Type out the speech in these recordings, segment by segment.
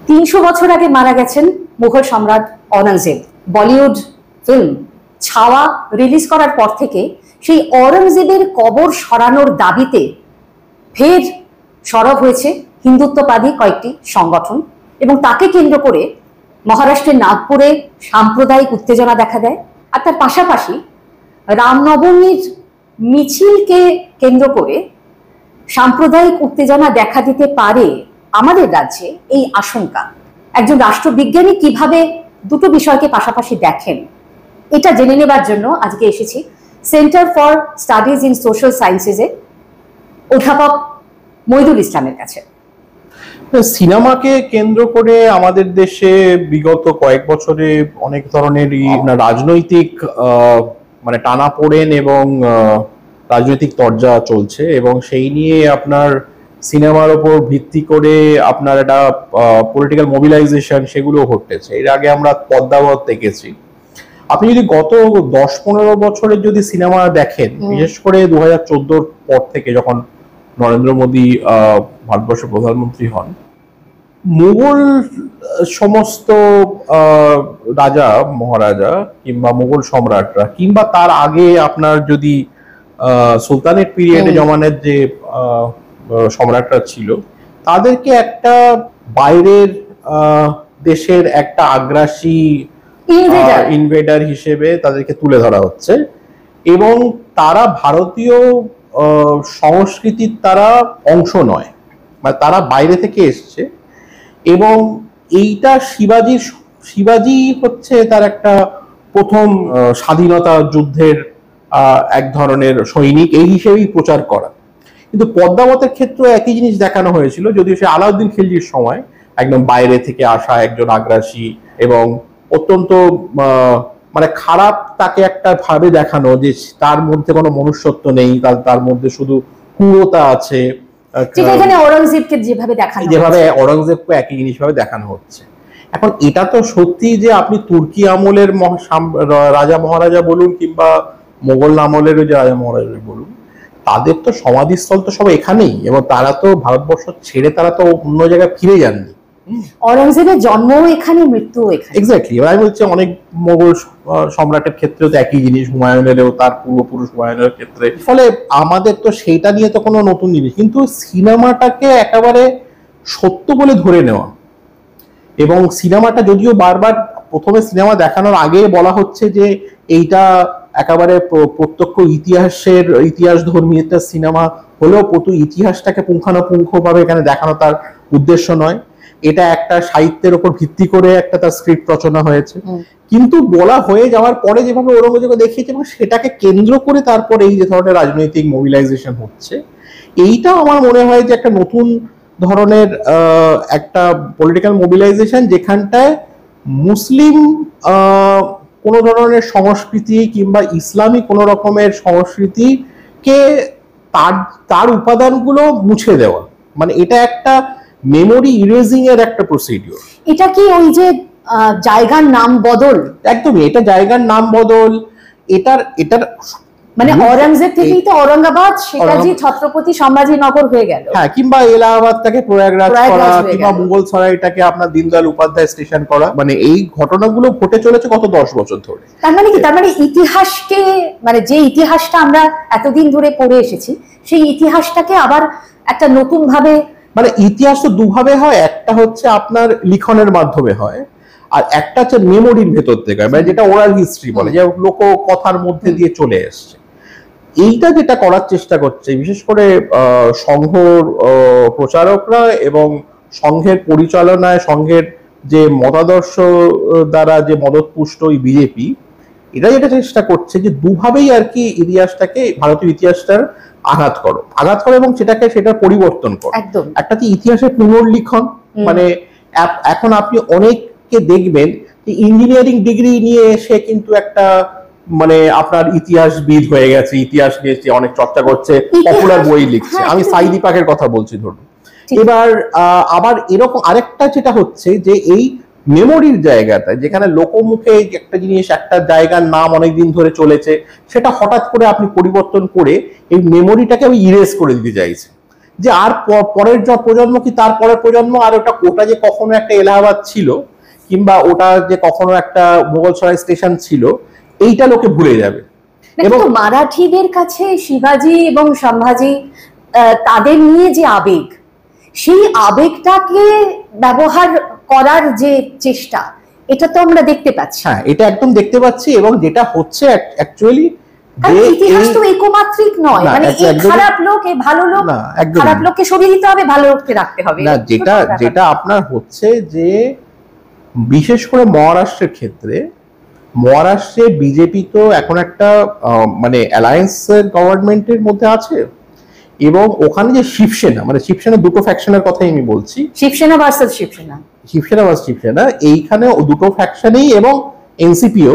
300 বছর আগে মারা গেছেন মুঘল সম্রাট औरंगजेब। বলিউড ফিল্ম ছাওয়া রিলিজ করার পর থেকে সেই औरंगजेबের কবর সরানোর দাবিতে ফের সরব হয়েছে হিন্দুত্ববাদী কয়েকটি সংগঠন এবং তাকে কেন্দ্র করে মহারাষ্ট্রের নাগপুরে সাম্প্রদায়িক উত্তেজনা দেখা দেয়। আর তার পাশাপাশি রামনবমীর মিছিলকে কেন্দ্র করে সাম্প্রদায়িক উত্তেজনা দেখা দিতে পারে আমাদের রাজ্যে, এই আশঙ্কা। একজন রাষ্ট্রবিজ্ঞানী কিভাবে দুটো বিষয়কে পাশাপাশি দেখেন এটা জেনে নেবার জন্য আজকে এসেছি Centre for Studies in Social সায়েন্সেসে অধ্যাপক মইদুল ইসলামের কাছে। সিনেমাকে কেন্দ্র করে আমাদের দেশে বিগত কয়েক বছরে অনেক ধরনেরই রাজনৈতিক মানে টানাপোড়েন এবং রাজনৈতিক তরজা চলছে এবং সেই নিয়ে আপনার সিনেমার উপর ভিত্তি করে আপনার একটা পলিটিক্যাল মোবিলাইজেশন সেগুলো ঘটেছে। এর আগে আমরা পদ্মাবত দেখেছি। আপনি যদি গত 10-15 বছরের যদি সিনেমা দেখেন, বিশেষ করে 2014 পর থেকে যখন নরেন্দ্র মোদী ভারতবর্ষের প্রধানমন্ত্রী হন, মুঘল সমস্ত রাজা মহারাজা কিংবা মুঘল সম্রাটরা কিংবা তার আগে আপনার যদি সুলতানেট পিরিয়ডে জমানের যে সম্রাটরা ছিল, তাদেরকে একটা বাইরের দেশের একটা আগ্রাসী ইনভেডার হিসেবে তাদেরকে তুলে ধরা হচ্ছে এবং তারা ভারতীয় সংস্কৃতির তারা অংশ নয়, মানে তারা বাইরে থেকে এসছে। এবং এইটা শিবাজি হচ্ছে তার একটা প্রথম স্বাধীনতা যুদ্ধের এক ধরনের সৈনিক, এই হিসেবেই প্রচার করা। কিন্তু পদ্মাবতের ক্ষেত্রে একই জিনিস দেখানো হয়েছিল, যদিও সে আলাউদ্দিন খিলজির সময় একদম বাইরে থেকে আসা একজন আগ্রাসী এবং অত্যন্ত মানে খারাপ তাকে একটা ভাবে দেখানো যে তার মধ্যে কোনো মনুষ্যত্ব নেই, তার মধ্যে শুধু ক্রূরতা আছে, যেভাবে औरंगजेबকে একই জিনিস ভাবে দেখানো হচ্ছে। এখন এটা তো সত্যি যে আপনি তুর্কি আমলের রাজা মহারাজা বলুন কিংবা মোগল আমলের যে রাজা মহারাজা বলুন, তাদের তো সমাধিস্থল তো সব এখানেই এবং তারা তো ভারতবর্ষ ছেড়ে তারা তো অন্য জায়গায় ফিরে যাননি। औरंगजेबের জন্মও এখানে, মৃত্যুও এখানে। এক্স্যাক্টলি, আমি বলছি অনেক মোগল সম্রাটের ক্ষেত্রেও তো একই জিনিস, হুমায়ুনেরও তার পূর্বপুরুষ হুমায়ুনের ক্ষেত্রে। ফলে আমাদের তো সেইটা নিয়ে তো কোনো নতুন জিনিস, কিন্তু সিনেমাটাকে একেবারে সত্য বলে ধরে নেওয়া এবং সিনেমাটা যদিও বারবার প্রথমে সিনেমা দেখানোর আগে বলা হচ্ছে যে এইটা একেবারে প্রত্যক্ষ ইতিহাস ধর্মী একটা সিনেমা হলেও ইতিহাসটাকে পুঙ্খানুপুঙ্খভাবে এখানে দেখানো তার উদ্দেশ্য নয়। এটা একটা সাহিত্যের উপর ভিত্তি করে একটা তার স্ক্রিপ্ট রচনা হয়েছে, কিন্তু বলা হয়ে যাওয়ার পরে যেভাবে ঔরঙ্গজেবকে দেখিয়েছে এবং সেটাকে কেন্দ্র করে তারপরে এই যে ধরনের রাজনৈতিক মোবিলাইজেশন হচ্ছে, এইটা আমার মনে হয় যে একটা নতুন ধরনের একটা পলিটিক্যাল মোবিলাইজেশন, যেখানটায় মুসলিম কোনো ধরনের সংস্কৃতি কিংবা ইসলামী কোনো রকমের সংস্কৃতিকে তার উপাদানগুলো মুছে দেওয়া, মানে এটা একটা মেমোরি ইরেজিং এর একটা প্রসিডিওর। এটা কি ওই যে জায়গার নাম বদল? একদমই, এটা জায়গার নাম বদল। এটার মানে औरंगजेब থেকেই তো औरंगाबाদ, সেটাজি ছত্রপতি সম্ভাজিনগর হয়ে গেল। হ্যাঁ, কিংবা এলাহাবাদটাকে প্রয়াগরাজ করা, কিংবা মুঘল সরাইটাকে আপনার দীনদয়াল উপাধ্যায় স্টেশন করা, মানে এই ঘটনাগুলো ঘটে চলেছে গত 10 বছর ধরে। তার মানে কি, তার মানে ইতিহাসকে, মানে যে ইতিহাসটা আমরা এতদিন ধরে পড়ে এসেছি, সেই ইতিহাসটাকে আবার একটা নতুন ভাবে, মানে ইতিহাস তো দুভাবে হয়, একটা হচ্ছে আপনার লিখনের মাধ্যমে হয় আর একটা হচ্ছে মেমোরির ভেতর থেকে, মানে যেটা ওরাল হিস্ট্রি বলে, যে লোক কথার মধ্যে দিয়ে চলে এসছে। এইটা যেটা করার চেষ্টা করছে বিশেষ করে সংঘ প্রচারকরা এবং সংঘের পরিচালনায় সংঘের যে মতাদর্শ দ্বারা যে মদতপুষ্ট ওই বিজেপি, এটা যেটা চেষ্টা করছে যে দুভাবেই আর কি ইতিহাসটাকে, ভারতীয় ইতিহাসটার আঘাত করো এবং সেটা পরিবর্তন করো। একটা কি ইতিহাসের পুনর্লিখন, মানে এখন আপনি অনেককে দেখবেন যে ইঞ্জিনিয়ারিং ডিগ্রি নিয়ে এসে কিন্তু একটা মানে আপনার ইতিহাসবিদ হয়ে গেছে, ইতিহাস নিয়ে অনেক চর্চা করছে, পপুলার বই লিখছে। আমি সাইদি পাকের কথা বলছি ধরুন। এবার আবার এরকম আরেকটা যেটা হচ্ছে যে এই মেমোরির জায়গাটা, যেখানে লোকমুখে একটা জিনিস, একটা জায়গার নাম অনেকদিন ধরে চলেছে, সেটা হঠাৎ করে আপনি পরিবর্তন করে এই মেমোরিটাকে আমি ইরেজ করে দিতে চাইছি। যে আর পরের প্রজন্ম কি তার পরের প্রজন্ম আর ওটা যে কখনো একটা এলাহাবাদ ছিল কিংবা ওটা যে কখনো একটা মোগলসরাই স্টেশন ছিল এইটা লোকে ভুলে যাবে। এবং মারাঠিদের কাছে শিবাজি এবং সম্ভাজি তাদের নিয়ে যে আবেগ, সেই আবেগটাকে ব্যবহার করার যে চেষ্টা, এটা তো আমরা দেখতে পাচ্ছি। হ্যাঁ, এটা একদম দেখতে পাচ্ছি। এবং যেটা হচ্ছে অ্যাকচুয়ালি ইতিহাস তো একমাত্রিক নয়, মানে এই খারাপ লোক এই ভালো লোক, খারাপ লোককে সরিয়ে দিতে হবে, ভালো লোককে রাখতে হবে না। যেটা আপনার হচ্ছে যে বিশেষ করে মহারাষ্ট্রের ক্ষেত্রে, মহারাষ্ট্রে বিজেপি তো এখন একটা মানে অ্যালায়েন্স গভর্নমেন্টের মধ্যে আছে এবং ওখানে যে শিবসেনা, মানে শিবসেনা দুটো ফ্যাকশনের কথাই আমি বলছি, শিবসেনা ভার্সেস শিবসেনা, শিবসেনা ভার্সেস শিবসেনা, এইখানে দুটো ফ্যাকশনই এবং এনসিপিও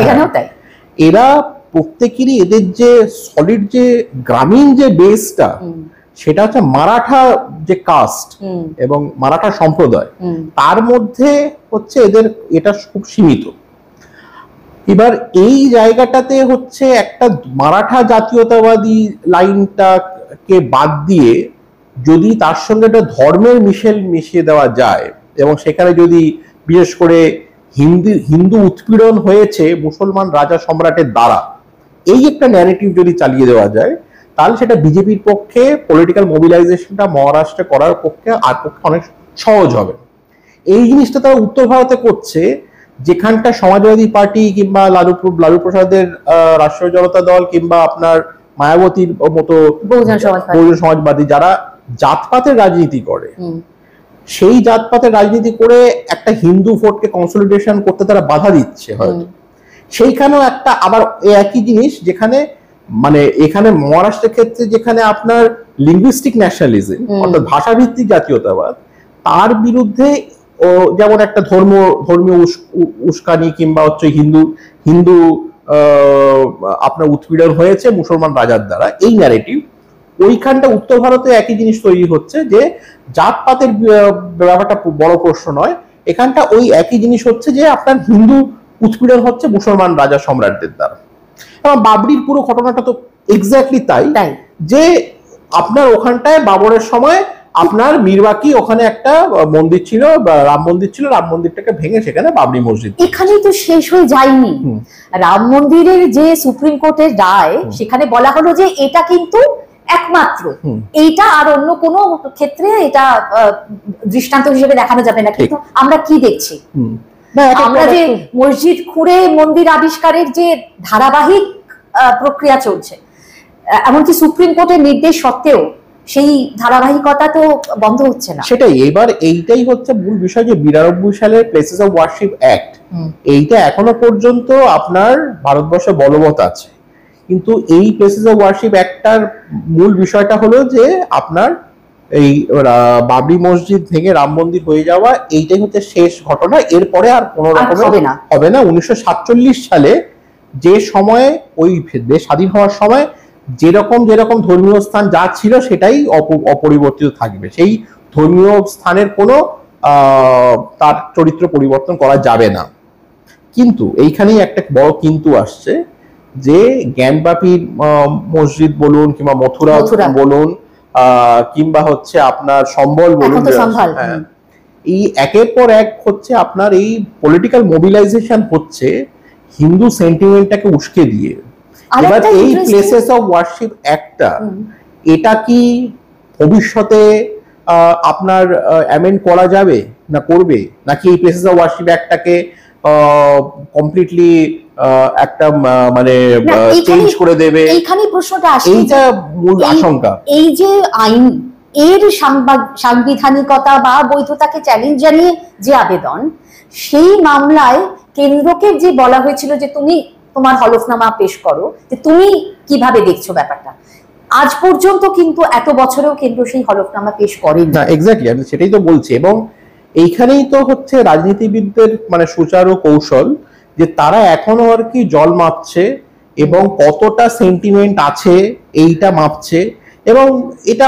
এখানেও তাই। এরা প্রত্যেকেরই এদের যে সলিড যে গ্রামীণ যে বেসটা, সেটা হচ্ছে মারাঠা যে কাস্ট এবং মারাঠা সম্প্রদায়, তার মধ্যে হচ্ছে এদের এটা খুব সীমিত। এবার এই জায়গাটাতে হচ্ছে একটা মারাঠা জাতীয়তাবাদী লাইনটাকে বাদ দিয়ে যদি তার সঙ্গে একটা ধর্মের মিশিয়ে দেওয়া যায় এবং সেখানে যদি বিশেষ করে হিন্দু উৎপীড়ন হয়েছে মুসলমান রাজা সম্রাটের দ্বারা, এই একটা ন্যারেটিভ যদি চালিয়ে দেওয়া যায়, তাহলে সেটা বিজেপির পক্ষে পলিটিক্যাল মোবিলাইজেশনটা মহারাষ্ট্রে করার পক্ষে অনেক সহজ হবে। এই জিনিসটা তারা উত্তর ভারতে করছে, যেখানটা সমাজবাদী পার্টি কিংবা লালু প্রসাদের রাষ্ট্রীয় জনতা দল কিংবা আপনার মায়াবতীর মতো বহুজন সমাজবাদী যারা জাতপাতের রাজনীতি করে, সেই জাতপাতের রাজনীতি করে একটা হিন্দু ভোটকে কনসলিডেশন করতে তারা বাধা দিচ্ছে হয়তো। সেইখানেও একটা আবার একই জিনিস, যেখানে মানে এখানে মহারাষ্ট্রের ক্ষেত্রে যেখানে আপনার লিঙ্গুইস্টিক ন্যাশনালিজম অর্থাৎ ভাষাভিত্তিক জাতীয়তাবাদ, তার বিরুদ্ধে যেমন একটা ধর্মীয় উস্কানি কিংবা হচ্ছে হিন্দু আপনার উৎপীড়ন হয়েছে মুসলমান রাজার দ্বারা, এই ন্যারেটিভ ওইখানটা উত্তর ভারতে একই জিনিস তৈরি হচ্ছে যে জাতপাতের ব্যাপারটা বড় প্রশ্ন নয়, এখানটা ওই একই জিনিস হচ্ছে যে আপনার হিন্দু উৎপীড়ন হচ্ছে মুসলমান রাজা সম্রাটদের দ্বারা। এবং বাবরির পুরো ঘটনাটা তো এক্স্যাক্টলি তাই, যে আপনার ওখানটায় বাবরের সময় আপনার মিরবাকি ওখানে একটা মন্দির ছিল, রাম মন্দির ছিল, রাম মন্দিরটাকে ভেঙে সেখানে বাবরি মসজিদ। এখানেই তো শেষ হয়ে যায়নি। রাম মন্দিরের যে সুপ্রিম কোর্টের রায়, সেখানে বলা হলো যে এটা কিন্তু একমাত্র, এইটা আর অন্য কোনো ক্ষেত্রে এটা দৃষ্টান্ত হিসেবে দেখানো যাবে না। কিন্তু আমরা কি দেখছি, আমরা যে মসজিদ খুঁড়ে মন্দির আবিষ্কারের যে ধারাবাহিক প্রক্রিয়া চলছে, এমনকি সুপ্রিম কোর্টের নির্দেশ সত্ত্বেও সেই ধারাবাহিকতা তো বন্ধ হচ্ছে না। সেটাই, এবার এইটাই হচ্ছে মূল বিষয় যে 92 সালের প্লেসেস অফ ওয়ারশিপ অ্যাক্ট, এইটা এখনো পর্যন্ত আপনার ভারতবর্ষে বলবৎ আছে। কিন্তু এই প্লেসেস অফ ওয়ারশিপ অ্যাক্টটার মূল বিষয়টা হলো যে আপনার এই বাবরি মসজিদ ভেঙে রাম মন্দির হয়ে যাওয়া, এইটাই হচ্ছে শেষ ঘটনা। এরপরে আর কোনো রকমের হবে না। 1947 সালে যে সময়ে ওই দেশ স্বাধীন হওয়ার সময় যেরকম ধর্মীয় স্থান যা ছিল সেটাই অপরিবর্তিত থাকবে। সেই ধর্মীয় স্থানের কোনো তার চরিত্র পরিবর্তন করা যাবে না। কিন্তু এইখানেই একটা বড় কিন্তু আসছে, যে জ্ঞানবাপীর মসজিদ বলুন কিংবা মথুরা বলুন কিংবা হচ্ছে আপনার সম্বল বলুন, এই একের পর এক হচ্ছে আপনার এই পলিটিক্যাল মোবিলাইজেশন হচ্ছে হিন্দু সেন্টিমেন্টটাকে উস্কে দিয়ে। এবার এই প্লেসেস অফ ওয়ারশিপ একটা, এটা কি ভবিষ্যতে আপনার অ্যামেন্ড করা যাবে না করবে, নাকি এই প্লেসেস অফ ওয়ারশিপ একটাকে কমপ্লিটলি একটা মানে চেঞ্জ করে দেবে? এইখানেই প্রশ্নটা আসে, এইটা মূল আশঙ্কা। এই যে আইন এর সাংবিধানিকতা বা বৈধতাকে চ্যালেঞ্জ জানিয়ে যে আবেদন, সেই মামলায় কেন্দ্রকে যে বলা হয়েছিল যে তুমি তোমার হলফনামা পেশ করো, যে তুমি কিভাবে দেখছো ব্যাপারটা, আজ পর্যন্ত কিন্তু এত বছরেও কেন্দ্র সেই হলফনামা পেশ করেনি। না, এক্স্যাক্টলি, আমি সেটাই তো বলছি। এবং এইখানেই তো হচ্ছে রাজনীতিবিদদের মানে সুচারু কৌশল, যে তারা এখনো আর কি জল মাপছে এবং কতটা সেন্টিমেন্ট আছে এইটা মাপছে। এবং এটা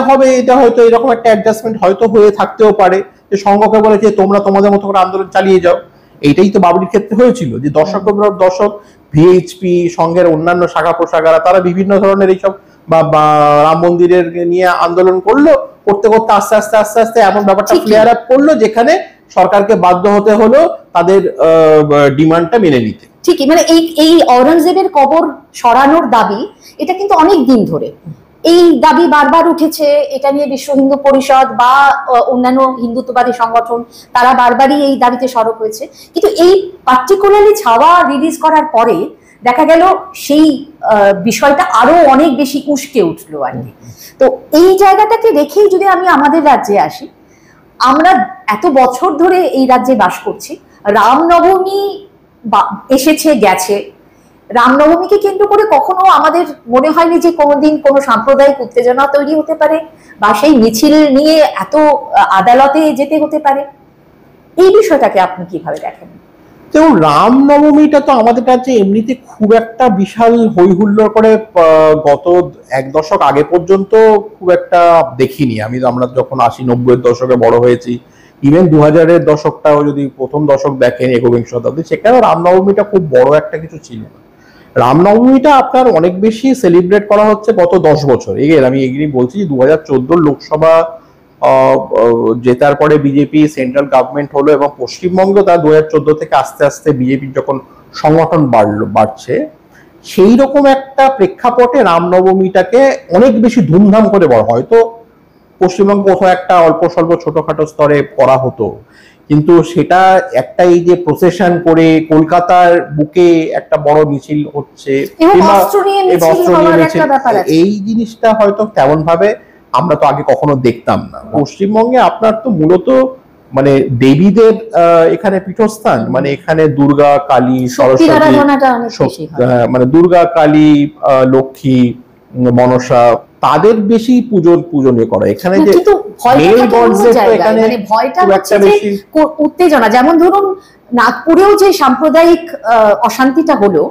হয়তো এরকম একটা অ্যাডজাস্টমেন্ট হয়তো হয়ে থাকতেও পারে, যে সংঘকে বলেছে তোমরা তোমাদের মতো করে আন্দোলন চালিয়ে যাও। এইটাই তো বাবরির ক্ষেত্রে হয়েছিল, যে দর্শক ভিএইচপি সংঘের অন্যান্য শাখা প্রশাখারা তারা বিভিন্ন ধরনের এইসব বা রাম মন্দিরের নিয়ে আন্দোলন করলো, করতে করতে আস্তে আস্তে আস্তে আস্তে এমন ব্যাপারটা ফ্লেয়ার আপ করলো যেখানে সরকারকে বাধ্য হতে হলো তাদের ডিমান্ডটা মেনে নিতে। ঠিকই, মানে এই অরঙ্গজেবের কবর সরানোর দাবি এটা কিন্তু অনেক দিন ধরে এই দাবি বারবার উঠেছে। এটা নিয়ে বিশ্ব হিন্দু পরিষদ বা অন্যান্য হিন্দুত্ববাদী সংগঠন তারা বারবারই এই দাবিতে সরব হয়েছে, কিন্তু এই পার্টিকুলারলি ছাওয়া রিলিজ করার পরে দেখা গেল সেই বিষয়টা আরো অনেক বেশি উস্কে উঠলো আর কি। তো এই জায়গাটাকে রেখেই যদি আমি আমাদের রাজ্যে আসি, আমরা এত বছর ধরে এই রাজ্যে বাস করছি, রামনবমী এসেছে গেছে, রামনবমীকে কেন্দ্র করে কখনো আমাদের মনে হয়নি যে কোনোদিন কোনো সাম্প্রদায়িক উত্তেজনা তৈরি হতে পারে বা সেই মিছিল নিয়ে এত আদালতে যেতে হতে পারে। এই বিষয়টাকে আপনি কিভাবে দেখেন? তো রামনবমীটা তো আমাদের কাছে এমনিতে খুব একটা বিশাল হই হুল্লোড় করে গত এক দশক আগে পর্যন্ত খুব একটা দেখিনি। আমরা যখন 80-90-এর দশকে বড় হয়েছি, ইভেন 2000-এর দশকটাও যদি প্রথম দশক দেখেন একবিংশ শতাব্দী, সেখানেও রামনবমীটা খুব বড় একটা কিছু ছিল না। রামনবমীটা আপনার অনেক বেশি সেলিব্রেট করা হচ্ছে গত 10 বছর। আমি এগিয়ে বলছি 2014 লোকসভা জেতার পরে বিজেপি সেন্ট্রাল গভর্নমেন্ট হলো এবং পশ্চিমবঙ্গ তার 2014 থেকে আস্তে আস্তে বিজেপির যখন সংগঠন বাড়ছে, সেই রকম একটা প্রেক্ষাপটে রামনবমীটাকে অনেক বেশি ধুমধাম করে বড়, হয়তো পশ্চিমবঙ্গ কোথাও একটা অল্প স্বল্প ছোটখাটো স্তরে করা হতো, কিন্তু সেটা একটা এই যে প্রসেশন করে কলকাতার বুকে একটা বড় মিছিল হচ্ছে, এই জিনিসটা হয়তো তেমন ভাবে আমরা তো আগে কখনো দেখতাম না। পশ্চিমবঙ্গে আপনার তো মূলত মানে দেবীদের এখানে পীঠস্থান, মানে এখানে দুর্গা, কালী, সরস্বতী, মানে দুর্গা, কালী, লক্ষ্মী, মনসা, তাদের বেশি পূজনীয় করা। এখানে যে উত্তেজনা, যেমন ধরুন নাগপুরেও যে সাম্প্রদায়িক অশান্তিটা হলো,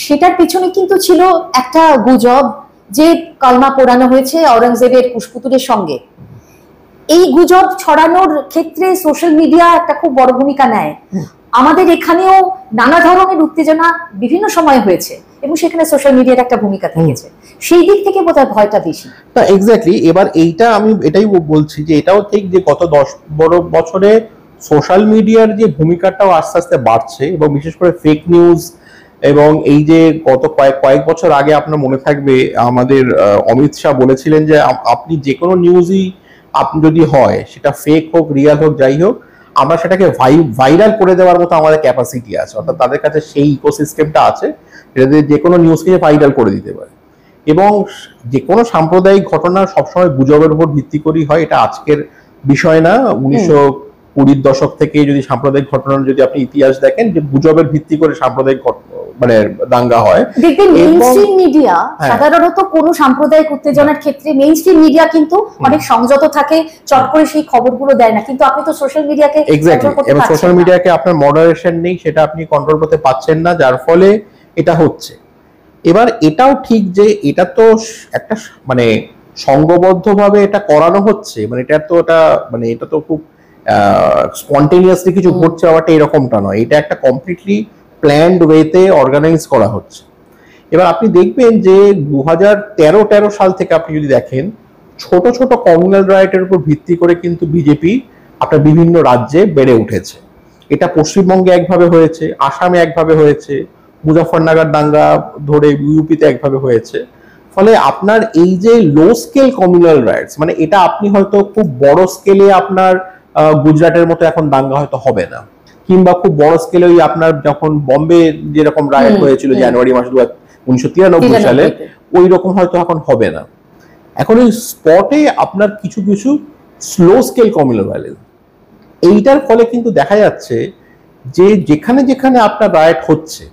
সেটার পিছনে কিন্তু ছিল একটা গুজব যে কলমা পোড়ানো হয়েছে অরঙ্গজেবের কুশপুতুলের সঙ্গে। এই গুজব ছড়ানোর ক্ষেত্রে সোশ্যাল মিডিয়া একটা খুব বড় ভূমিকা নেয়। আমাদের এখানেও নানা ধরনের উত্তেজনা বিভিন্ন সময় হয়েছে এবং সেখানে সোশ্যাল মিডিয়ার একটা ভূমিকা থেকেছে, সেই দিক থেকে বোধহয় ভয়টা বেশি। এক্স্যাক্টলি। এবার আমি এটাই বলছি যে এটাও ঠিক যে গত 10 বছরে সোশ্যাল মিডিয়ার যে ভূমিকাটাও আস্তে আস্তে বাড়ছে এবং বিশেষ করে ফেক নিউজ, এবং এই যে গত কয়েক বছর আগে আপনার মনে থাকবে আমাদের অমিত শাহ বলেছিলেন যে আপনি যে কোনো নিউজই আপনি যদি হয় সেটা ফেক হোক, রিয়াল হোক, যাই হোক, আমরা সেটাকে ভাইরাল করে দেওয়ার মতো আমাদের ক্যাপাসিটি আছে, অর্থাৎ তাদের কাছে সেই ইকোসিস্টেমটা আছে যেটাতে যে কোনো নিউজকে ভাইরাল করে দিতে পারে। এবং যে কোনো সাম্প্রদায়িক ঘটনা সবসময় গুজবের উপর ভিত্তি করেই হয়, এটা আজকের বিষয় না। 1920-এর দশক থেকে যদি সাম্প্রদায়িক ঘটনার যদি আপনি ইতিহাস দেখেন, যে গুজবের ভিত্তি করে সাম্প্রদায়িক মানে দাঙ্গা হয়। দেখবেন মেইনস্ট্রিম মিডিয়া সাধারণত কোনো সাম্প্রদায়িক উত্তেজনার ক্ষেত্রে মেইনস্ট্রিম মিডিয়া কিন্তু অনেক সংযত থাকে, চট করে সেই খবরগুলো দেয় না, কিন্তু আপনি তো সোশ্যাল মিডিয়াকে এবং সোশ্যাল মিডিয়াকে আপনার মডারেশন নেই, সেটা আপনি কন্ট্রোল করতে পারছেন না, যার ফলে এটা হচ্ছে। এবার এটাও ঠিক যে এটা তো একটা মানে সংঘবদ্ধভাবে এটা করানো হচ্ছে, মানে এটা তো খুব স্পন্টেনিয়াসলি কিছু ঘটছে ব্যাপারটা এরকমটা নয়, এটা একটা কমপ্লিটলি প্ল্যান্ড ওয়েতে অর্গানাইজ করা হচ্ছে। এবার আপনি দেখবেন যে 2013 সাল থেকে আপনি যদি দেখেন, ছোট ছোট কমিউনাল রাইটের উপর ভিত্তি করে কিন্তু বিজেপি আপনার বিভিন্ন রাজ্যে বেড়ে উঠেছে। এটা পশ্চিমবঙ্গে একভাবে হয়েছে, আসামে একভাবে হয়েছে, মুজফফরনগর দাঙ্গা ধরে ইউপিতে একভাবে হয়েছে। ফলে আপনার এই যে লো স্কেল কমিউনাল রাইটস, মানে এটা আপনি হয়তো খুব বড় স্কেলে আপনার গুজরাটের মতো এখন দাঙ্গা হয়তো হবে না, কিংবা খুব বড় স্কেলে ওই আপনার যখন বম্বে যেরকম রাইট হয়েছিল জানুয়ারি মাসে 1993 সালে, ওই রকম হয়তো এখন হবে না। এখন ওই স্পটে আপনার কিছু কিছু স্লো স্কেল কমিউনাল ভায়োলেন্স, এইটার ফলে কিন্তু দেখা যাচ্ছে যে যেখানে যেখানে আপনার রাইট হচ্ছে,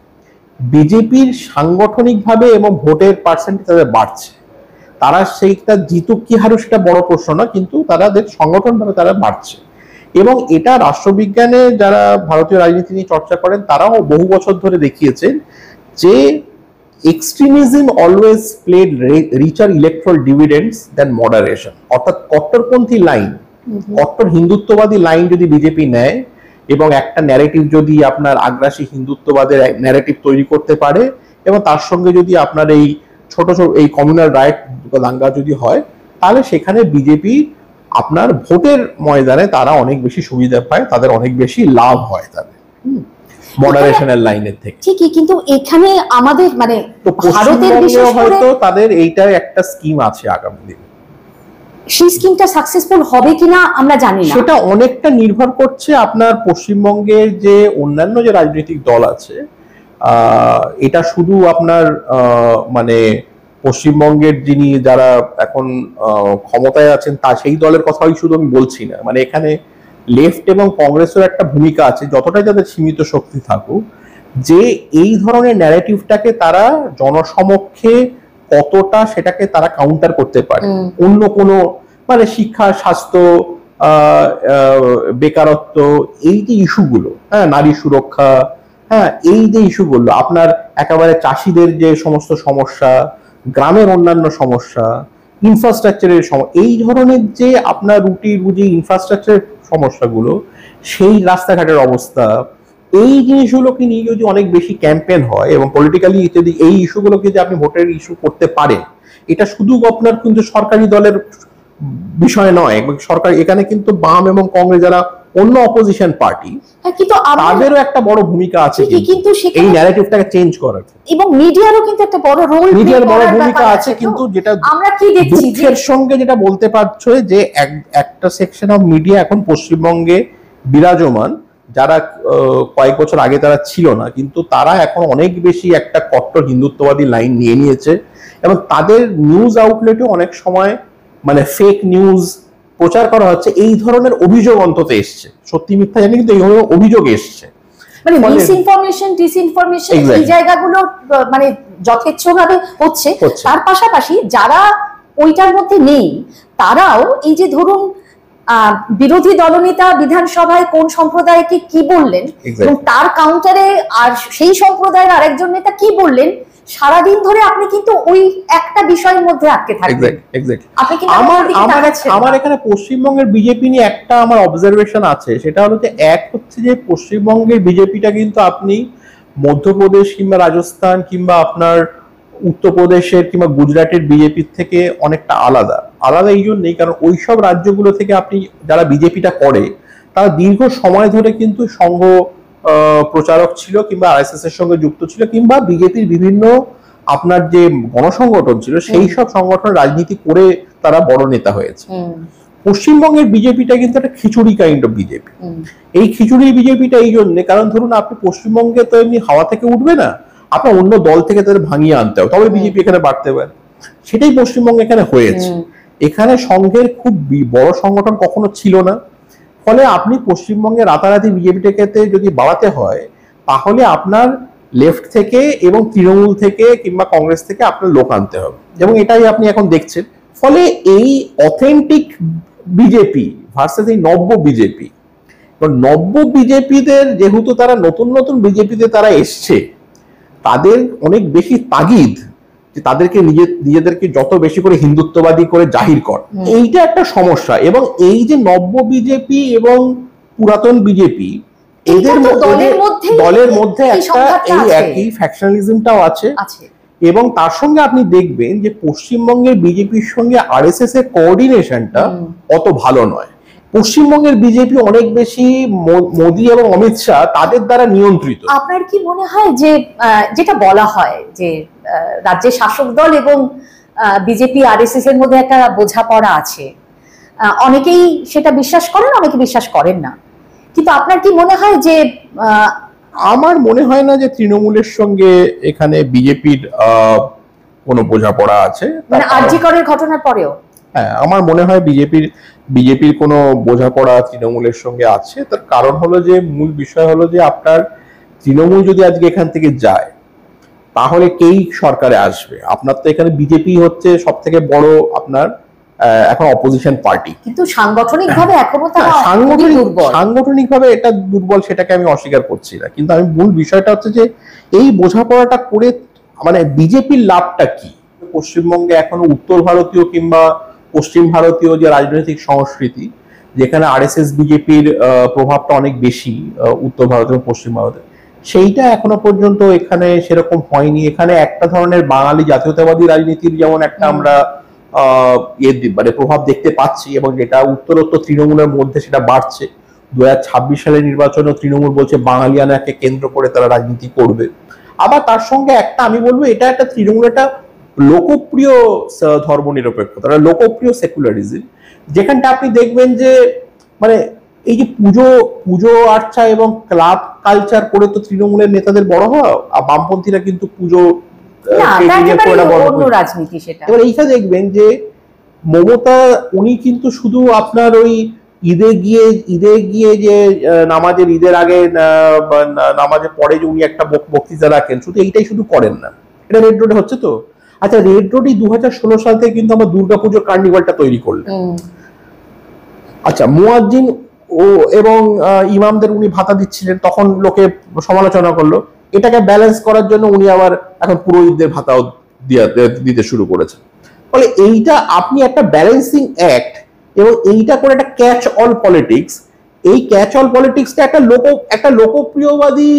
বিজেপির সাংগঠনিকভাবে এবং ভোটের পার্সেন্টেজ তাদের বাড়ছে। তারা সেইটা জিতুক কি হারুক সেটা বড় প্রশ্ন না, কিন্তু তাদের সংগঠনভাবে তারা বাড়ছে। এবং এটা রাষ্ট্রবিজ্ঞানে যারা ভারতীয় রাজনীতি নিয়ে চর্চা করেন তারাও বহু বছর ধরে দেখিয়েছেন যে extremism always played richer electoral dividends than moderation. অর্থাৎ কট্টরপন্থী লাইন, কট্টর হিন্দুত্ববাদী লাইন যদি বিজেপি নেয় এবং একটা ন্যারেটিভ যদি আপনার আগ্রাসী হিন্দুত্ববাদের ন্যারেটিভ তৈরি করতে পারে, এবং তার সঙ্গে যদি আপনার এই ছোট ছোট এই কমিউনাল রাইট দাঙ্গা যদি হয়, তাহলে সেখানে বিজেপি আপনার ভোটের ময়দানে তারা অনেক বেশি সুবিধা পায়, তাদের অনেক বেশি লাভ হয় তাদের মডারেশনের লাইনের থেকে। ঠিকই, কিন্তু এখানে আমাদের মানে ভারতের বিশেষ করে হয়তো তাদের এইটা একটা স্কিম আছে আগামী দিনে, সেই স্কিমটা সাকসেসফুল হবে কিনা আমরা জানি না। সেটা অনেকটা নির্ভর করছে আপনার পশ্চিমবঙ্গের যে অন্যান্য যে রাজনৈতিক দল আছে। এটা শুধু আপনার মানে পশ্চিমবঙ্গের যিনি যারা এখন ক্ষমতায় আছেন তা সেই দলের কথাই শুধু আমি বলছি না, মানে এখানে লেফট এবং কংগ্রেসের একটা ভূমিকা আছে, যতটাই তাদের সীমিত শক্তি থাকুক, যে এই ধরনের ন্যারেটিভটাকে তারা জনসমক্ষে কতটা সেটাকে তারা কাউন্টার করতে পারে। অন্য কোনো মানে শিক্ষা, স্বাস্থ্য, বেকারত্ব, এই যে ইস্যুগুলো, হ্যাঁ, নারী সুরক্ষা, হ্যাঁ, এই যে ইস্যুগুলো আপনার একেবারে চাষিদের যে সমস্ত সমস্যা, গ্রামের অন্যান্য সমস্যা, ইনফ্রাস্ট্রাকচারের সমস্যা, এই ধরনের যে আপনার রুজি ইনফ্রাস্ট্রাকচারের সমস্যাগুলো, সেই রাস্তাঘাটের অবস্থা, এই জিনিসগুলোকে নিয়ে যদি অনেক বেশি ক্যাম্পেন হয় এবং পলিটিক্যালি যদি এই ইস্যুগুলোকে যদি আপনি ভোটের ইস্যু করতে পারেন, এটা শুধু আপনার কিন্তু সরকারি দলের বিষয় নয়, এবং সরকার এখানে কিন্তু বাম এবং কংগ্রেস যারা অন্য অপোজিশন পার্টি, কিন্তু তাদেরও একটা বড় ভূমিকা আছে কিন্তু এই ন্যারেটিভটাকে চেঞ্জ করার, এবং মিডিয়ারও কিন্তু একটা বড় রোল, মিডিয়ার বড় ভূমিকা আছে। কিন্তু যেটা আমরা কি দেখছি দুঃখের সঙ্গে যেটা বলতে পারছো যে একটা সেকশন অফ মিডিয়া এখন পশ্চিমবঙ্গে বিরাজমান, যারা কয়েক বছর আগে তারা ছিল না, কিন্তু তারা এখন অনেক বেশি একটা কট্টর হিন্দুত্ববাদী লাইন নিয়ে নিয়েছে, এবং তাদের নিউজ আউটলেটে অনেক সময় মানে ফেক নিউজ প্রচার করা হচ্ছে। এই ধরনের অভিযোগ অন্তত এসছে, সত্যি মিথ্যা জানি, কিন্তু এই ধরনের অভিযোগ এসছে, মানে মিসইনফরমেশন, ডিসইনফরমেশন, এই জায়গাগুলো মানে যথেচ্ছভাবে হচ্ছে। তার পাশাপাশি যারা ওইটার মধ্যে নেই, তারাও এই যে ধরুন বিরোধী দলনেতা বিধানসভায় কোন সম্প্রদায়কে কি বললেন এবং তার কাউন্টারে আর সেই সম্প্রদায়ের আরেকজন নেতা কি বললেন, সারাদিন ধরে আপনি কিন্তু ওই একটা বিষয়ের মধ্যে আটকে থাকবেন। আমার এখানে পশ্চিমবঙ্গের বিজেপি নিয়ে একটা আমার অবজারভেশন আছে, সেটা হলো যে এক হচ্ছে যে পশ্চিমবঙ্গের বিজেপিটা কিন্তু আপনি মধ্যপ্রদেশ কিংবা রাজস্থান কিংবা আপনার উত্তরপ্রদেশের কিংবা গুজরাটের বিজেপির থেকে অনেকটা আলাদা। এই জন্যই কারণ ওইসব রাজ্যগুলো থেকে আপনি যারা বিজেপিটা করে তারা দীর্ঘ সময় ধরে কিন্তু সংঘ প্রচারক ছিল কিংবা আরএসএস এর সঙ্গে যুক্ত ছিল, কিংবা বিজেপির বিভিন্ন আপনার যে গণসংগঠন ছিল সেই সব সংগঠন রাজনীতি করে তারা বড় নেতা হয়েছে। পশ্চিমবঙ্গের বিজেপিটা কিন্তু একটা খিচুড়ি কাইন্ড অফ বিজেপি। এই খিচুড়ি বিজেপিটা এই জন্য কারণ ধরুন আপনি পশ্চিমবঙ্গে তো এমনি হাওয়া থেকে উঠবে না, আপনার অন্য দল থেকে তাদের ভাঙিয়ে আনতে হবে, তবে বিজেপি এখানে বাড়তে পারে। সেটাই পশ্চিমবঙ্গে এখানে হয়েছে। এখানে সংঘের খুব বড় সংগঠন কখনো ছিল না, ফলে আপনি পশ্চিমবঙ্গে রাতারাতি বিজেপিটাকে যদি বাড়াতে হয় তাহলে আপনার লেফট থেকে এবং তৃণমূল থেকে কিংবা কংগ্রেস থেকে আপনার লোক আনতে হবে, এবং এটাই আপনি এখন দেখছেন। ফলে এই অথেন্টিক বিজেপি ভার্সেস এই নব্য বিজেপি, নব্য বিজেপিদের যেহেতু তারা নতুন নতুন বিজেপিতে তারা এসছে, তাদের অনেক বেশি তাগিদ যে তাদেরকে নিজেদেরকে যত বেশি করে হিন্দুত্ববাদী করে জাহির কর, এইটা একটা সমস্যা। এবং এই যে নব্য বিজেপি এবং পুরাতন বিজেপি, এদের দলের মধ্যে একটা এই একই ফ্যাকশনালিজমটাও আছে। এবং তার সঙ্গে আপনি দেখবেন যে পশ্চিমবঙ্গের বিজেপির সঙ্গে আরএসএস এর কোঅর্ডিনেশনটা অত ভালো নয়। পশ্চিমবঙ্গের বিজেপি অনেক বেশি মোদী এবং অমিত শাহ তাদের দ্বারা নিয়ন্ত্রিত। আপনার কি মনে হয় যে যেটা বলা হয় যে রাজ্যের শাসক দল এবং বিজেপি আরএসএস এর মধ্যে একটা বোঝাপড়া আছে, অনেকেই সেটা বিশ্বাস করেন, অনেকে বিশ্বাস করেন না, কিন্তু আপনার কি মনে হয় যে? আমার মনে হয় না যে তৃণমূলের সঙ্গে এখানে বিজেপির কোনো বোঝাপড়া আছে, মানে আরজি করের ঘটনার পরেও। হ্যাঁ, আমার মনে হয় বিজেপির কোনো বোঝাপড়া তৃণমূলের সঙ্গে আছে। তার কারণ হলো যে মূল বিষয় হলো যে আপনার তৃণমূল যদি আজকে এখান থেকে যায় তাহলে কেই সরকারে আসবে? আপনার তো এখানে বিজেপি হচ্ছে সব থেকে বড় আপনার এখন অপোজিশন পার্টি, কিন্তু সাংগঠনিকভাবে এখনো তারা সাংগঠনিকভাবে এটা দুর্বল, সেটাকে আমি অস্বীকার করছি না। কিন্তু আমি মূল বিষয়টা হচ্ছে যে এই বোঝাপড়াটা করে মানে বিজেপির লাভটা কি? পশ্চিমবঙ্গে এখনো উত্তর ভারতীয় কিংবা পশ্চিম ভারতীয় যে রাজনৈতিক সংস্কৃতি, যেখানে আরএসএস বিজেপির প্রভাবটা অনেক বেশি উত্তর ভারত এবং পশ্চিম ভারতে, সেইটা এখনো পর্যন্ত এখানে সেরকম হয়নি। এখানে একটা ধরনের বাঙালি জাতীয়তাবাদী রাজনীতির যেমন একটা আমরা মানে প্রভাব দেখতে পাচ্ছি, এবং যেটা উত্তরোত্তর তৃণমূলের মধ্যে সেটা বাড়ছে। 2026 সালের নির্বাচনে তৃণমূল বলছে বাঙালিয়ানাকে কেন্দ্র করে তারা রাজনীতি করবে। আবার তার সঙ্গে একটা আমি বলবো, এটা একটা তৃণমূল একটা লোকপ্রিয় ধর্মনিরপেক্ষতা, লোকপ্রিয় সেকুলারিজম, যেখানটা আপনি দেখবেন যে মানে এই যে পুজো আর্চা এবং ক্লাব কালচার করে তো তৃণমূলের নেতাদের বড় হওয়া, আর বামপন্থীরা কিন্তু পুজো রাজনীতি। সেটা এবার এইটা দেখবেন যে মমতা উনি কিন্তু শুধু আপনার ওই ঈদে গিয়ে যে ঈদের আগে নামাজের পরে যে উনি একটা বক্তৃতা রাখেন, শুধু এইটাই শুধু করেন না। এটা রেড রোডে হচ্ছে তো। আচ্ছা, রেড রোডই 2016 সাল থেকে কিন্তু আমরা দুর্গাপুজোর কার্নিভালটা তৈরি করলেন। আচ্ছা, মুয়াজ্জিন এবং ইমামদের উনি ভাতা দিচ্ছিলেন, তখন লোকে সমালোচনা করলো। এটাকে ব্যালেন্স করার জন্য উনি আবার এখন পুরোহিতদের ভাতাও দিতে শুরু করেছেন। ফলে এইটা আপনি একটা ব্যালেন্সিং অ্যাক্ট, এবং এইটা করে একটা ক্যাচ অল পলিটিক্স, এই ক্যাচ অল পলিটিক্সটা একটা লোকপ্রিয়বাদী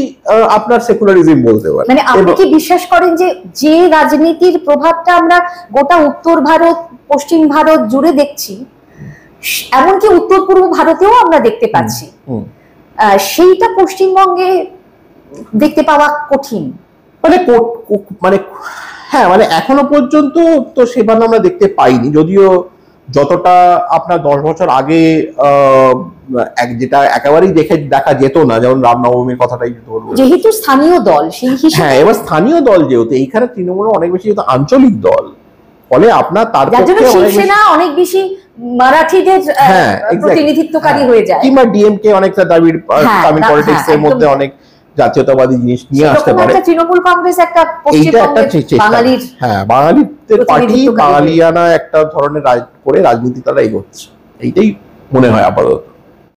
আপনার সেকুলারিজম বলতে পারেন। মানে আপনি কি বিশ্বাস করেন যে রাজনীতির প্রভাবটা আমরা গোটা উত্তর ভারত, পশ্চিম ভারত জুড়ে দেখছি, এমনকি উত্তর পূর্ব ভারতেও আমরা দেখতে পাচ্ছি, সেইটা পশ্চিমবঙ্গে দেখতে পাওয়া কঠিন? মানে হ্যাঁ, মানে এখনো পর্যন্ত তো সেভাবে আমরা দেখতে পাইনি, যদিও যতটা আপনার 10 বছর আগে যেটা একেবারেই দেখা যেত না, যেমন রামনবমীর কথাটাই ধরবো, যেহেতু স্থানীয় দল সেই হিসেবে। হ্যাঁ, এবার স্থানীয় দল যেহেতু এইখানে তৃণমূল অনেক বেশি যেহেতু আঞ্চলিক দল, ফলে আপনার তার শিবসেনা অনেক বেশি মারাঠিদের প্রতিনিধিত্বকারী হয়ে যায়, কিংবা ডিএমকে অনেকটা তামিল পলিটিক্স এর মধ্যে অনেক জাতীয়তাবাদী জিনিস নিয়ে আসতে পারে। তৃণমূল কংগ্রেস একটা বাঙালির, হ্যাঁ, বাঙালিদের পার্টি, বাঙালিয়ানা একটা ধরনের রাজনীতি তারা এগোচ্ছে, এইটাই মনে হয় আপাতত।